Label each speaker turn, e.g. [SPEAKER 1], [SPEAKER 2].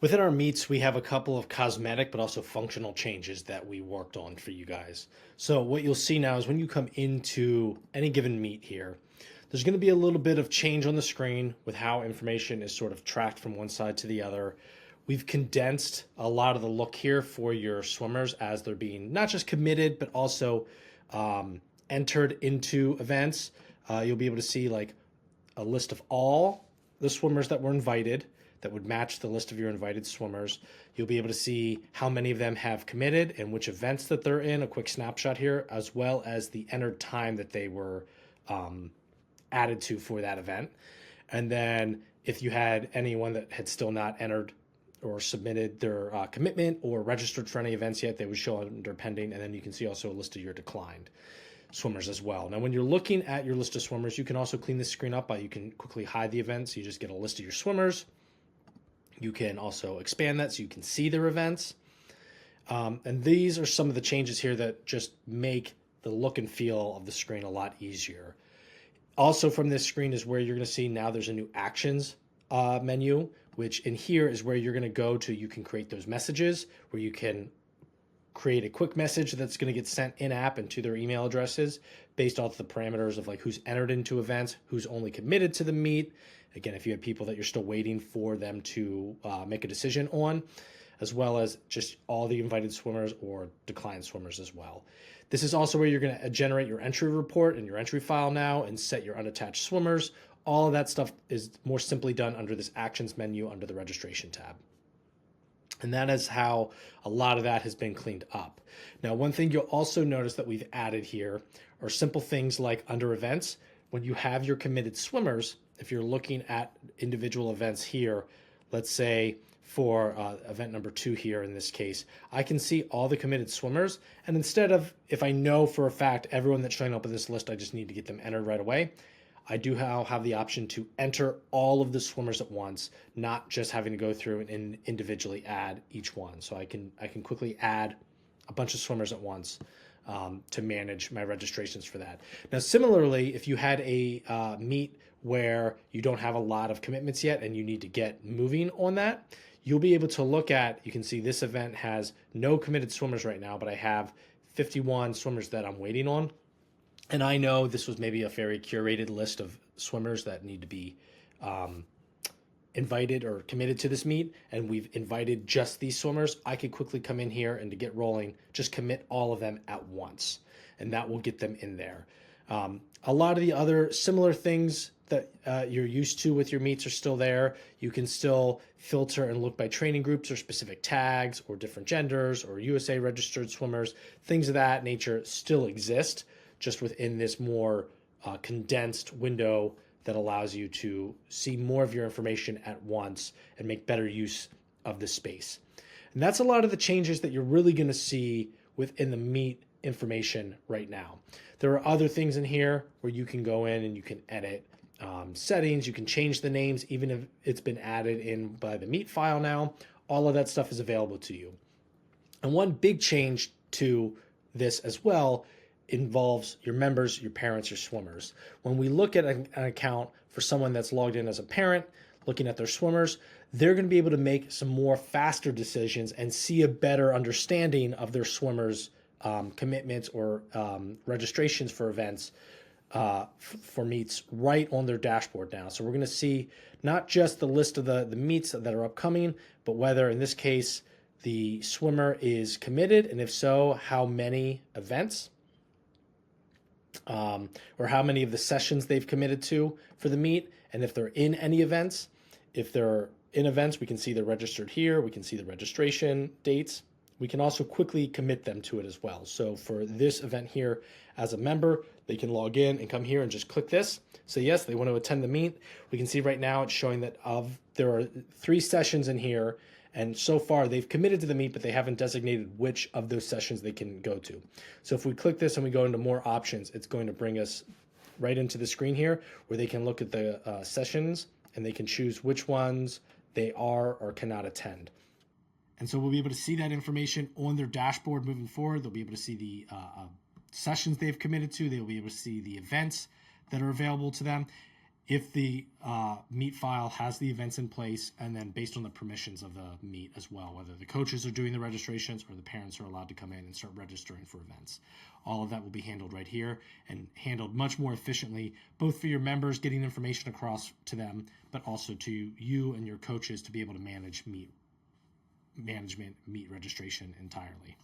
[SPEAKER 1] Within our meets, we have a couple of cosmetic but also functional changes that we worked on for you guys. So what you'll see now is when you come into any given meet here, there's going to be a little bit of change on the screen with how information is sort of tracked from one side to the other. We've condensed a lot of the look here for your swimmers as they're being not just committed, but also entered into events. You'll be able to see like a list of all the swimmers that were invited that would match the list of your invited swimmers. You'll be able to see how many of them have committed and which events that they're in, a quick snapshot here, as well as the entered time that they were added to for that event. And then if you had anyone that had still not entered or submitted their commitment or registered for any events yet, they would show under pending. And then you can see also a list of your declined swimmers as well. Now, when you're looking at your list of swimmers, you can also clean this screen up by you can quickly hide the events. You just get a list of your swimmers. You can also expand that so you can see their events. And these are some of the changes here that just make the look and feel of the screen a lot easier. Also from this screen is where you're going to see now there's a new actions menu, which in here is where you're going to go to. You can create those messages where you can create a quick message that's going to get sent in app and to their email addresses based off the parameters of like who's entered into events, who's only committed to the meet. Again, if you have people that you're still waiting for them to make a decision on, as well as just all the invited swimmers or declined swimmers as well. This is also where you're going to generate your entry report and your entry file now and set your unattached swimmers. All of that stuff is more simply done under this actions menu under the registration tab. And that is how a lot of that has been cleaned up. Now, one thing you'll also notice that we've added here are simple things like under events. When you have your committed swimmers, if you're looking at individual events here, let's say for event number 2 here in this case, I can see all the committed swimmers. And instead of, if I know for a fact everyone that's showing up on this list, I just need to get them entered right away, I do have the option to enter all of the swimmers at once, not just having to go through and individually add each one. So I can quickly add a bunch of swimmers at once to manage my registrations for that. Now, similarly, if you had a meet where you don't have a lot of commitments yet and you need to get moving on that, you'll be able to look at, you can see this event has no committed swimmers right now, but I have 51 swimmers that I'm waiting on. And I know this was maybe a very curated list of swimmers that need to be invited or committed to this meet, and we've invited just these swimmers. I could quickly come in here and to get rolling, just commit all of them at once, and that will get them in there. A lot of the other similar things that you're used to with your meets are still there. You can still filter and look by training groups or specific tags or different genders or USA registered swimmers. Things of that nature still exist, just within this more condensed window that allows you to see more of your information at once and make better use of the space. And that's a lot of the changes that you're really going to see within the meet information right now. There are other things in here where you can go in and you can edit settings. You can change the names, even if it's been added in by the meet file now. All of that stuff is available to you. And one big change to this as well involves your members, your parents, your swimmers. When we look at an account for someone that's logged in as a parent, looking at their swimmers, they're going to be able to make some more faster decisions and see a better understanding of their swimmers' commitments or registrations for events for meets right on their dashboard now. So we're going to see not just the list of the meets that are upcoming, but whether in this case the swimmer is committed, and if so, how many events, or how many of the sessions they've committed to for the meet, and if they're in any events. If they're in events, we can see they're registered here. We can see the registration dates. We can also quickly commit them to it as well. So for this event here, as a member, they can log in and come here and just click this. So yes, they want to attend the meet. We can see right now it's showing that there are 3 sessions in here, and so far they've committed to the meet, but they haven't designated which of those sessions they can go to. So if we click this and we go into more options, it's going to bring us right into the screen here where they can look at the sessions and they can choose which ones they are or cannot attend. And so we'll be able to see that information on their dashboard moving forward. They'll be able to see the sessions they've committed to. They'll be able to see the events that are available to them. if the meet file has the events in place, and then based on the permissions of the meet as well, whether the coaches are doing the registrations or the parents are allowed to come in and start registering for events. All of that will be handled right here and handled much more efficiently, both for your members getting information across to them, but also to you and your coaches to be able to manage meet registration entirely.